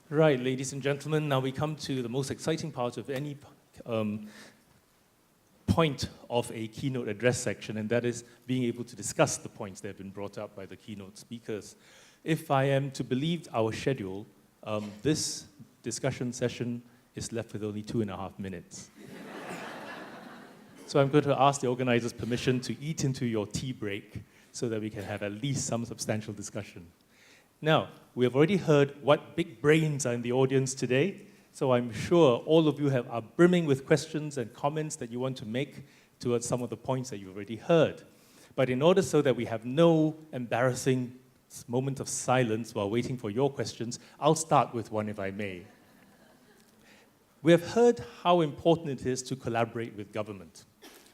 Right, ladies and gentlemen, now we come to the most exciting part of any point of a keynote address section, and that is being able to discuss the points that have been brought up by the keynote speakers. If I am to believe our schedule, this discussion session is left with only 2.5 minutes. So I'm going to ask the organizers' permission to eat into your tea break so that we can have at least some substantial discussion. Now, we have already heard what big brains are in the audience today, so I'm sure all of you are brimming with questions and comments that you want to make towards some of the points that you've already heard. But in order so that we have no embarrassing moment of silence while waiting for your questions, I'll start with one if I may. We have heard how important it is to collaborate with government.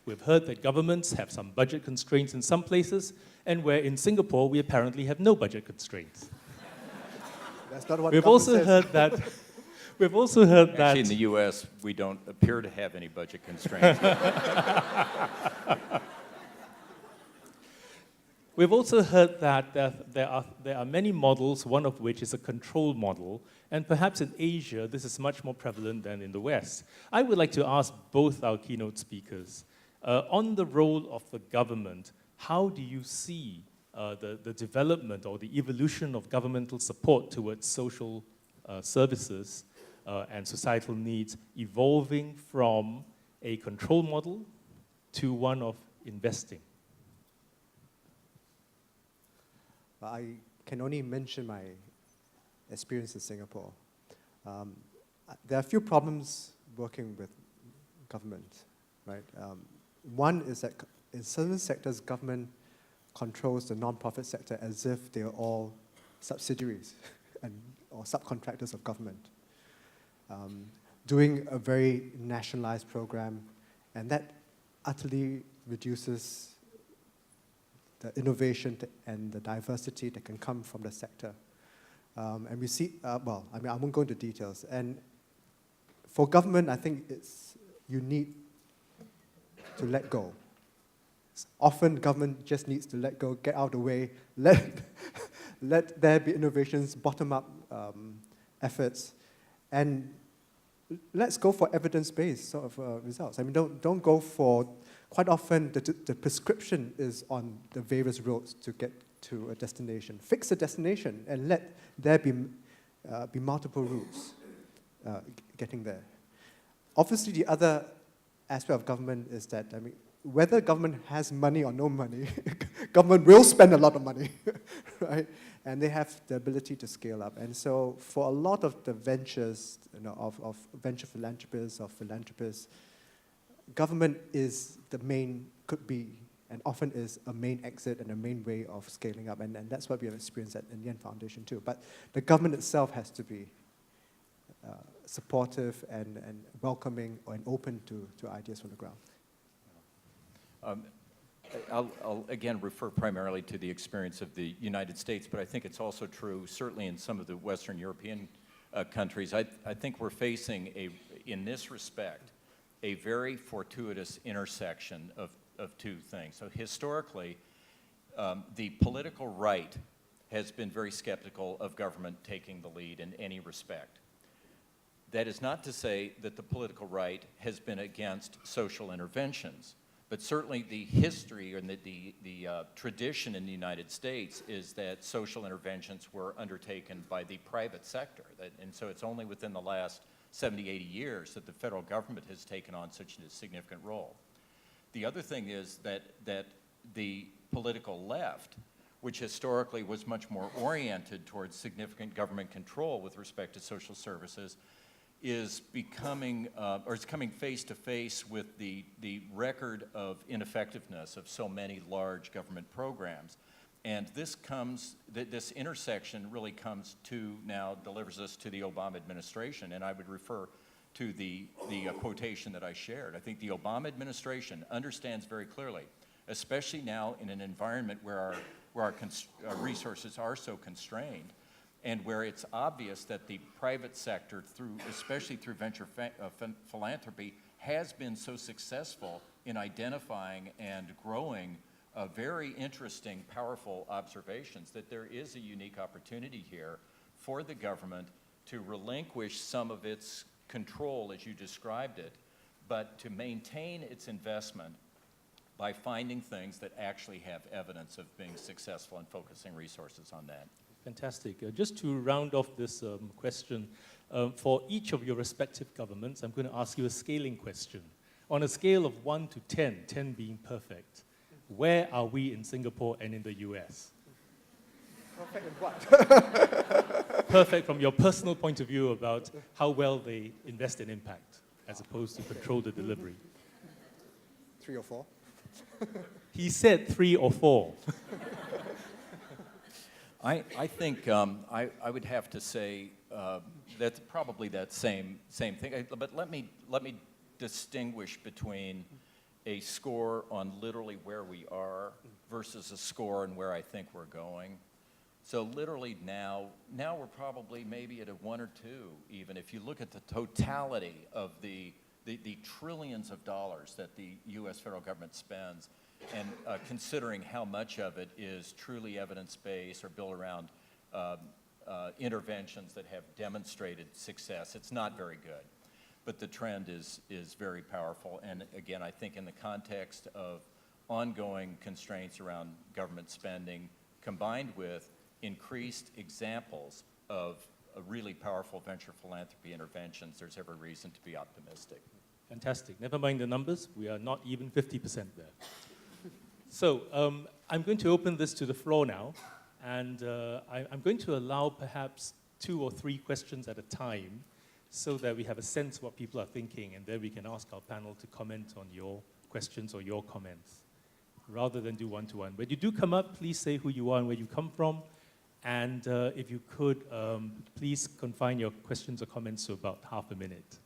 We've heard that governments have some budget constraints in some places, and where in Singapore we apparently have no budget constraints. That's not what We've also heard that. We've also heard that. Actually, in the U.S., we don't appear to have any budget constraints. We've also heard that there are many models, one of which is a control model, and perhaps in Asia this is much more prevalent than in the West. I would like to ask both our keynote speakers, on the role of the government, how do you see the development or the evolution of governmental support towards social services and societal needs evolving from a control model to one of investing? I can only mention my experience in Singapore. There are a few problems working with government, right? One is that in certain sectors, government controls the non-profit sector as if they are all subsidiaries or subcontractors of government, doing a very nationalized program, and that utterly reduces the innovation and the diversity that can come from the sector. And we see, I won't go into details. And for government, I think you need to let go. Often government just needs to let go, get out of the way, let there be innovations, bottom-up efforts, and let's go for evidence-based sort of results. I mean, don't go for, quite often the prescription is on the various roads to get to a destination. Fix a destination and let there be multiple routes getting there. Obviously, the other aspect of government is that, I mean, whether government has money or no money, government will spend a lot of money, right? And they have the ability to scale up. And so for a lot of the ventures, of venture philanthropists or philanthropists, government is the main, could be, and often is a main exit and a main way of scaling up. And that's what we have experienced at Indian Foundation too. But the government itself has to be supportive and welcoming and open to ideas from the ground. I'll again refer primarily to the experience of the United States, but I think it's also true, certainly in some of the Western European countries. I think we're facing, in this respect, a very fortuitous intersection of two things. So historically, the political right has been very skeptical of government taking the lead in any respect. That is not to say that the political right has been against social interventions. But certainly the history and the tradition in the United States is that social interventions were undertaken by the private sector. And so it's only within the last 70, 80 years that the federal government has taken on such a significant role. The other thing is that the political left, which historically was much more oriented towards significant government control with respect to social services, is becoming, or is coming face to face with the record of ineffectiveness of so many large government programs. And this intersection really comes to now, delivers us to the Obama administration, and I would refer to the quotation that I shared. I think the Obama administration understands very clearly, especially now in an environment where our resources are so constrained, and where it's obvious that the private sector, especially through venture philanthropy, has been so successful in identifying and growing very interesting, powerful observations, that there is a unique opportunity here for the government to relinquish some of its control, as you described it, but to maintain its investment by finding things that actually have evidence of being successful and focusing resources on that. Fantastic. Just to round off this question, for each of your respective governments, I'm going to ask you a scaling question. On a scale of 1 to 10, 10 being perfect, where are we in Singapore and in the US? Perfect in what? Perfect from your personal point of view about how well they invest in impact as opposed to control the delivery. 3 or 4? He said 3 or 4. I think I would have to say that's probably that same thing. But let me distinguish between a score on literally where we are versus a score on where I think we're going. So literally now we're probably maybe at a 1 or 2 even. If you look at the totality of the trillions of dollars that the U.S. federal government spends, and considering how much of it is truly evidence-based or built around interventions that have demonstrated success, it's not very good. But the trend is very powerful. And again, I think in the context of ongoing constraints around government spending, combined with increased examples of really powerful venture philanthropy interventions, there's every reason to be optimistic. Fantastic. Never mind the numbers. We are not even 50% there. So I'm going to open this to the floor now. And I'm going to allow perhaps 2 or 3 questions at a time so that we have a sense of what people are thinking, and then we can ask our panel to comment on your questions or your comments, rather than do one-to-one. When you do come up, please say who you are and where you come from. And if you could, please confine your questions or comments to about half a minute.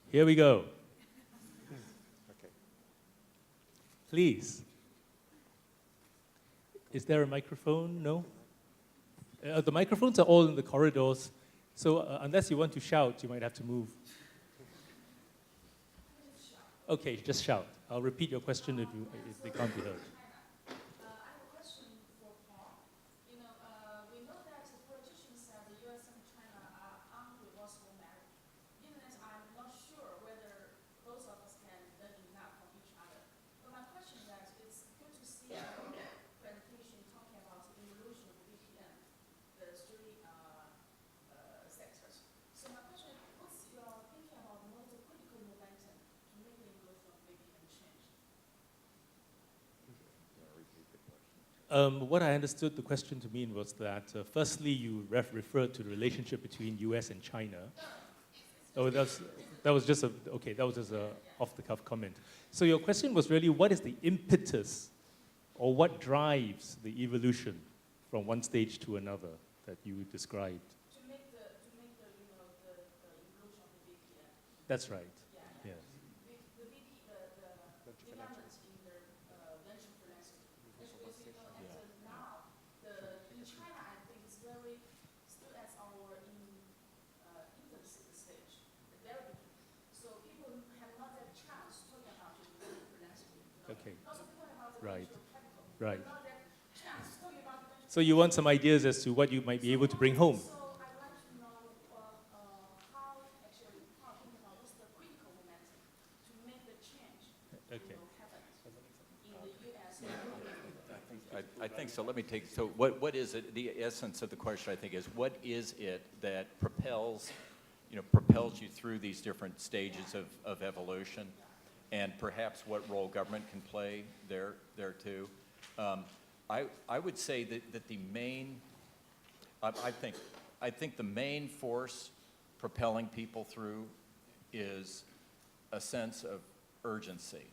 Here we go. Okay. Please. Is there a microphone? No? The microphones are all in the corridors, so unless you want to shout, you might have to move. Okay, just shout. I'll repeat your question if they can't be heard. What I understood the question to mean was that, firstly, you referred to the relationship between US and China. Oh, that was just a off-the-cuff comment. So your question was really, what is the impetus, or what drives the evolution from one stage to another that you described? To make the evolution of the VPN. That's right. Yeah. Yes. The development in the venture philanthropy. Especially, now, in China, I think it's very still at our infancy stage, the very beginning. So people have not that chance talking about venture philanthropy. Okay. Also, people about the Right. venture capital. Right. Not that chance talking about venture. So you want some ideas as to what you might be able to bring home? So I'd like to know how think about what's the critical momentum to make the change Okay. happen in the U.S. I think so. Let me take, so what is it, the essence of the question, I think, is what is it that propels you through these different stages of evolution, and perhaps what role government can play there too. I would say that the main, I think the main force propelling people through is a sense of urgency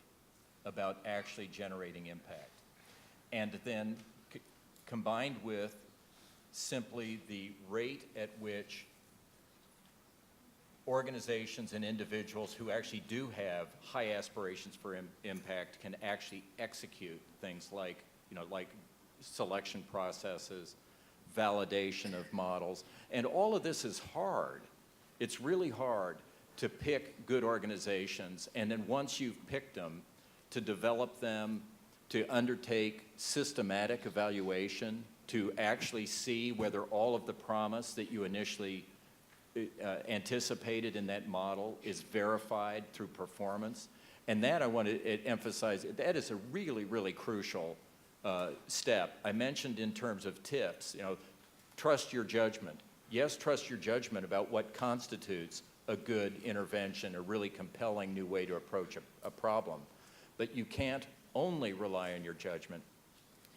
about actually generating impact. And then combined with simply the rate at which organizations and individuals who actually do have high aspirations for impact can actually execute things like selection processes, validation of models. And all of this is hard. It's really hard to pick good organizations, and then once you've picked them, to develop them, to undertake systematic evaluation to actually see whether all of the promise that you initially anticipated in that model is verified through performance. And that I want to emphasize, that is a really, really crucial step. I mentioned in terms of tips, trust your judgment. Yes, trust your judgment about what constitutes a good intervention, a really compelling new way to approach a problem. But you can't only rely on your judgment.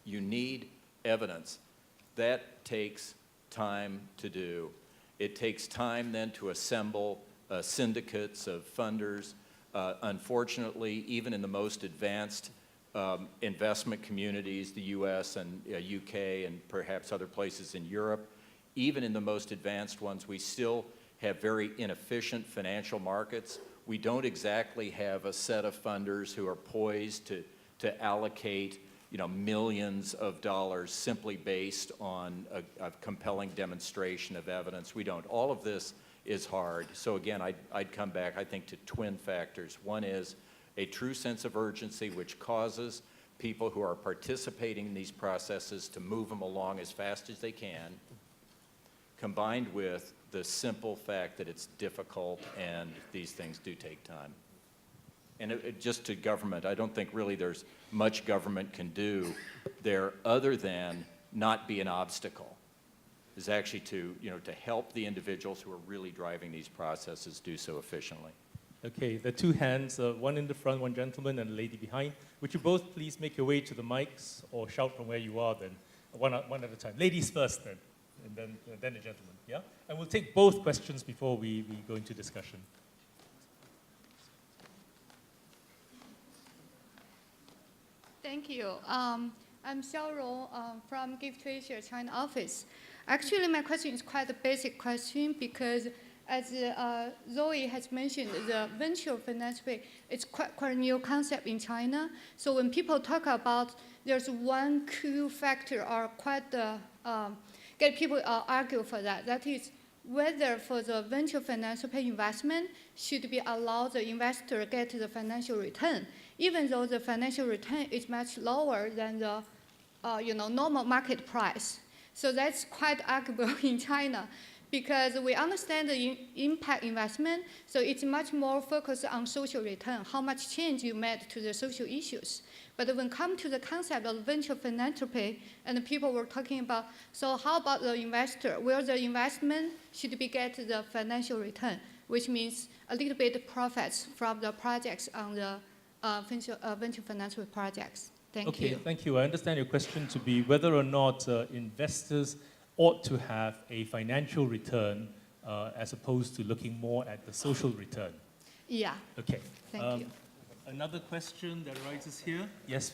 You need evidence. That takes time to do. It takes time then to assemble syndicates of funders. Unfortunately, even in the most advanced investment communities, the US and UK and perhaps other places in Europe, even in the most advanced ones, we still have very inefficient financial markets. We don't exactly have a set of funders who are poised to allocate millions of dollars simply based on a compelling demonstration of evidence. We don't. All of this is hard. So again, I'd come back, I think, to twin factors. One is a true sense of urgency, which causes people who are participating in these processes to move them along as fast as they can, combined with the simple fact that it's difficult and these things do take time. And just to government, I don't think really there's much government can do there other than not be an obstacle. Is actually to help the individuals who are really driving these processes do so efficiently. Okay, there are two hands, one in the front, one gentleman, and a lady behind. Would you both please make your way to the mics or shout from where you are then, one at a time. Ladies first then, and then the gentleman, yeah? And we'll take both questions before we go into discussion. Thank you. I'm Xiao Rong from Give Treasure China office. Actually, my question is quite a basic question because, as Zoe has mentioned, the venture finance is quite a new concept in China. So when people talk about there's one key factor or quite get people argue for that. That is whether for the venture finance investment should be allowed the investor get the financial return, even though the financial return is much lower than the normal market price. So that's quite arguable in China because we understand the impact investment, so it's much more focused on social return, how much change you made to the social issues. But when it comes to the concept of venture philanthropy, and people were talking about, so how about the investor? Will the investment should be get the financial return, which means a little bit profits from the projects on the venture financial projects. Thank you. Okay, thank you. I understand your question to be whether or not investors ought to have a financial return as opposed to looking more at the social return. Yeah. Okay. Thank you. Another question that arises here. Yes.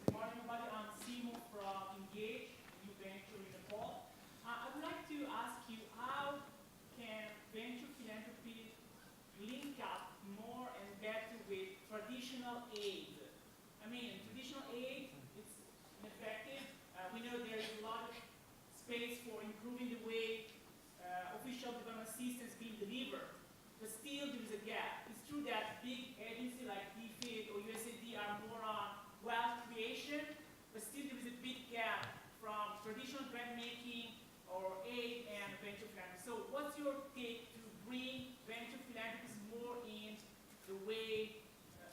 Good morning, everybody. I'm Simo from Engage, New Venture in Nepal. I would like to ask you, how can venture philanthropy link up more and better with traditional aid? I mean, traditional aid is ineffective. We know there is a lot of space for improving the way official development assistance being delivered, but still there is a gap. It's true that big agencies like DFID or USAID are more on wealth creation, but still there is a big gap from traditional grant making or aid and venture philanthropy. So what's your take to bring venture philanthropy more in the way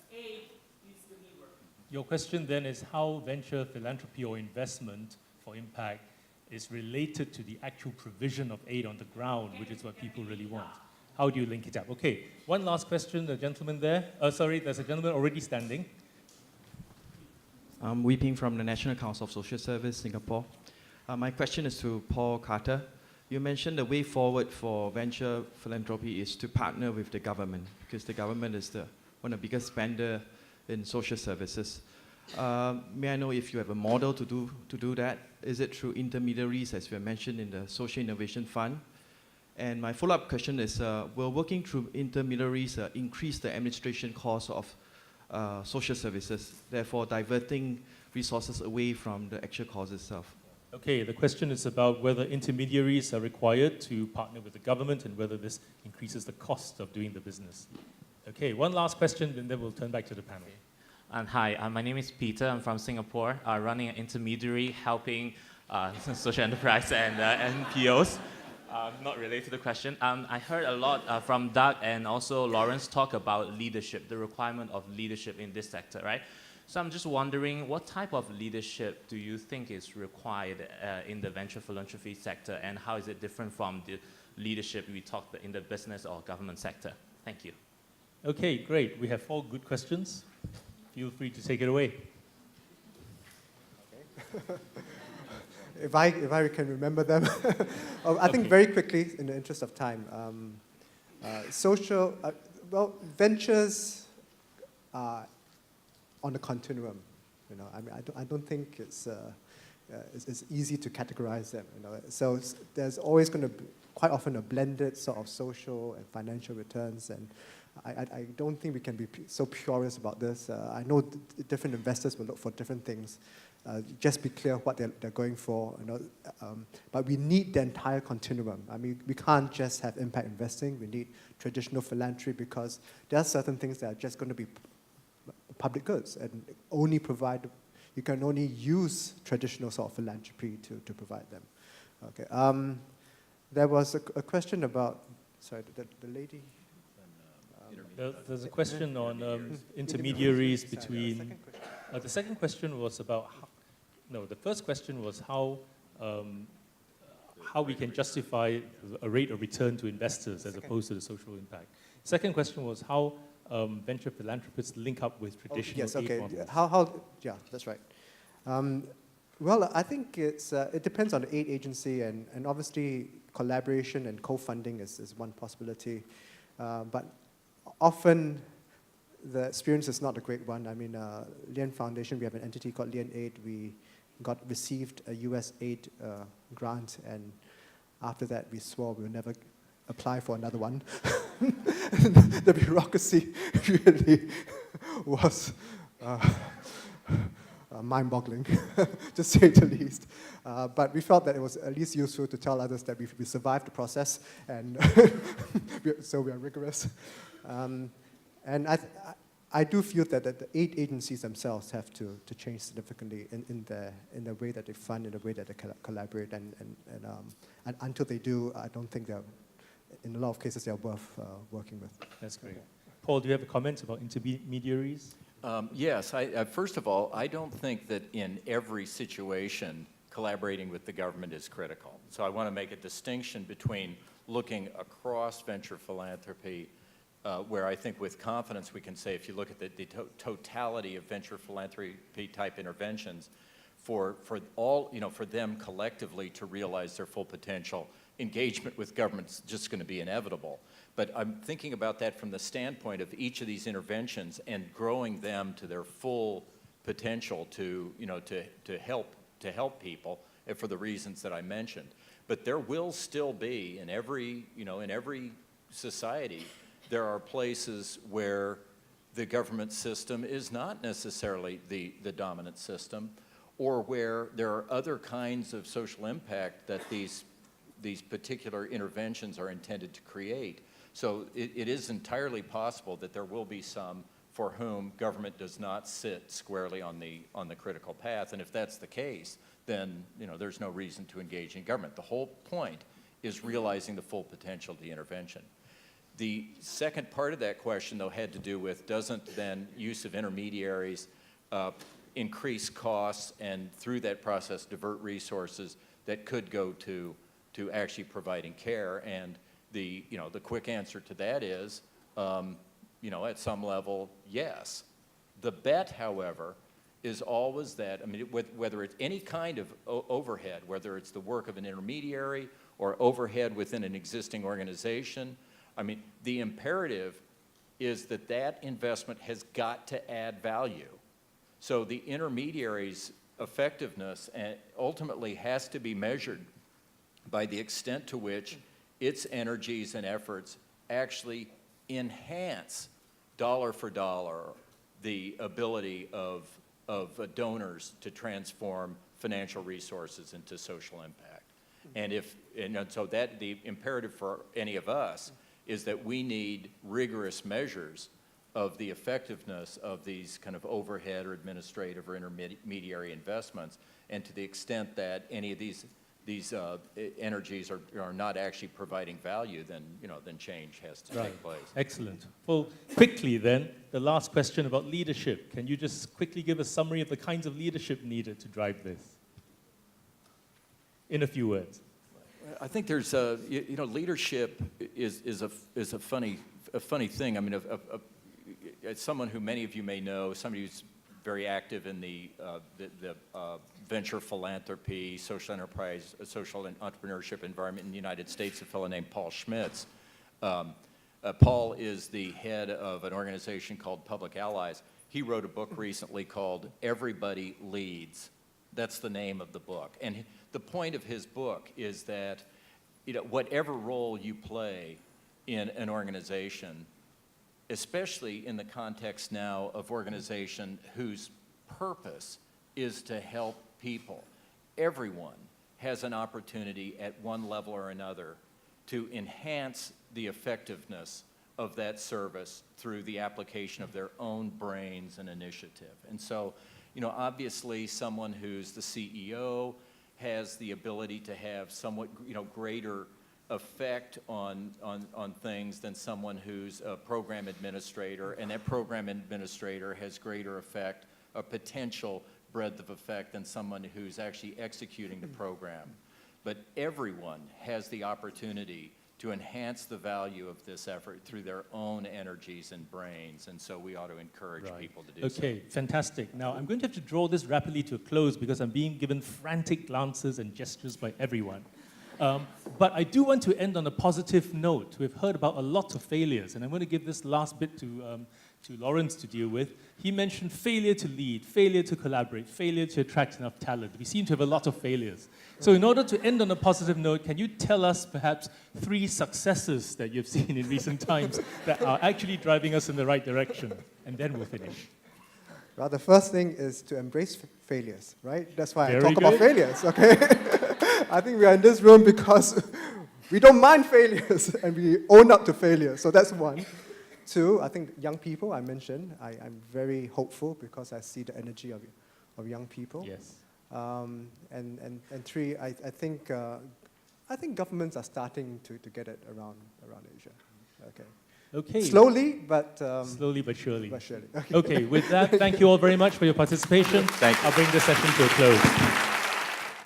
aid is delivered? Your question then is how venture philanthropy or investment for impact is related to the actual provision of aid on the ground, which is what people really want. How do you link it up? Okay, one last question, the gentleman there. Sorry, there's a gentleman already standing. I'm Wee Ping from the National Council of Social Service, Singapore. My question is to Paul Carter. You mentioned the way forward for venture philanthropy is to partner with the government because the government is one of the biggest spender in social services. May I know if you have a model to do that? Is it through intermediaries, as we mentioned in the Social Innovation Fund? And my follow-up question is, will working through intermediaries increase the administration cost of social services, therefore diverting resources away from the actual cause itself? Okay, the question is about whether intermediaries are required to partner with the government and whether this increases the cost of doing the business. Okay, one last question, and then we'll turn back to the panel. Hi, my name is Peter. I'm from Singapore, running an intermediary helping social enterprise and NPOs. Not related to the question. I heard a lot from Doug and also Lawrence talk about leadership, the requirement of leadership in this sector, right? So I'm just wondering, what type of leadership do you think is required in the venture philanthropy sector, and how is it different from the leadership we talked in the business or government sector? Thank you. Okay, great. We have 4 good questions. Feel free to take it away. If I can remember them, I think very quickly, in the interest of time, ventures are on a continuum. You know, I mean, I don't think it's easy to categorize them. You know, so there's always going to be quite often a blended sort of social and financial returns, and I don't think we can be so purist about this. I know different investors will look for different things. Just be clear what they're going for. You know, but we need the entire continuum. I mean, we can't just have impact investing. We need traditional philanthropy because there are certain things that are just going to be public goods and only provide. You can only use traditional sort of philanthropy to provide them. Okay. There was a question about, sorry, the lady. There's a question on intermediaries between. The second question was about the first question was how we can justify a rate of return to investors as opposed to the social impact. Second question was how venture philanthropists link up with traditional aid models. Yeah, that's right. Well, I think it depends on the aid agency, and obviously collaboration and co-funding is one possibility. But often the experience is not a great one. I mean, Lian Foundation, we have an entity called Lian Aid. We received a US aid grant, and after that we swore we would never apply for another one. The bureaucracy really was mind-boggling, to say the least. But we felt that it was at least useful to tell others that we survived the process, and so we are rigorous. And I do feel that the aid agencies themselves have to change significantly in the way that they fund, in the way that they collaborate, and until they do, I don't think they're, in a lot of cases, they're worth working with. That's great. Paul, do you have a comment about intermediaries? Yes. First of all, I don't think that in every situation collaborating with the government is critical. So I want to make a distinction between looking across venture philanthropy, where I think with confidence we can say, if you look at the totality of venture philanthropy type interventions, for them collectively to realize their full potential, engagement with government's just going to be inevitable. But I'm thinking about that from the standpoint of each of these interventions and growing them to their full potential to help people for the reasons that I mentioned. But there will still be in every society, there are places where the government system is not necessarily the dominant system, or where there are other kinds of social impact that these particular interventions are intended to create. So it is entirely possible that there will be some for whom government does not sit squarely on the critical path, and if that's the case, then there's no reason to engage in government. The whole point is realizing the full potential of the intervention. The second part of that question, though, had to do with, doesn't then use of intermediaries increase costs and through that process divert resources that could go to actually providing care? And the quick answer to that is, at some level, yes. The bet, however, is always that, I mean, whether it's any kind of overhead, whether it's the work of an intermediary or overhead within an existing organization, I mean, the imperative is that that investment has got to add value. So the intermediary's effectiveness ultimately has to be measured by the extent to which its energies and efforts actually enhance dollar for dollar the ability of donors to transform financial resources into social impact. And so that the imperative for any of us is that we need rigorous measures of the effectiveness of these kind of overhead or administrative or intermediary investments, and to the extent that any of these energies are not actually providing value, then then change has to take place. Excellent. Well, quickly then, the last question about leadership. Can you just quickly give a summary of the kinds of leadership needed to drive this? In a few words. I think there's leadership is a funny thing. I mean, as someone who many of you may know, somebody who's very active in the venture philanthropy, social enterprise, social and entrepreneurship environment in the United States, a fellow named Paul Schmitz. Paul is the head of an organization called Public Allies. He wrote a book recently called Everybody Leads. That's the name of the book. And the point of his book is that whatever role you play in an organization, especially in the context now of organization whose purpose is to help people, everyone has an opportunity at one level or another to enhance the effectiveness of that service through the application of their own brains and initiative. And so, obviously someone who's the CEO has the ability to have somewhat, greater effect on things than someone who's a program administrator, and that program administrator has greater effect, a potential breadth of effect than someone who's actually executing the program. But everyone has the opportunity to enhance the value of this effort through their own energies and brains, and so we ought to encourage people to do so. Okay, fantastic. Now, I'm going to have to draw this rapidly to a close because I'm being given frantic glances and gestures by everyone. But I do want to end on a positive note. We've heard about a lot of failures, and I'm going to give this last bit to Lawrence to deal with. He mentioned failure to lead, failure to collaborate, failure to attract enough talent. We seem to have a lot of failures. So in order to end on a positive note, can you tell us perhaps 3 successes that you've seen in recent times that are actually driving us in the right direction? And then we'll finish. Well, the first thing is to embrace failures, right? That's why I Very talk good. about failures, okay? I think we are in this room because we don't mind failures and we own up to failure. So that's one. 2, I think young people, I mentioned. I'm very hopeful because I see the energy of young people. Yes. And 3, I think governments are starting to get it around Asia. Okay. Okay. Slowly, but Slowly but surely. Okay. Okay, with that, thank you all very much for your participation. Thank you. I'll bring this session to a close.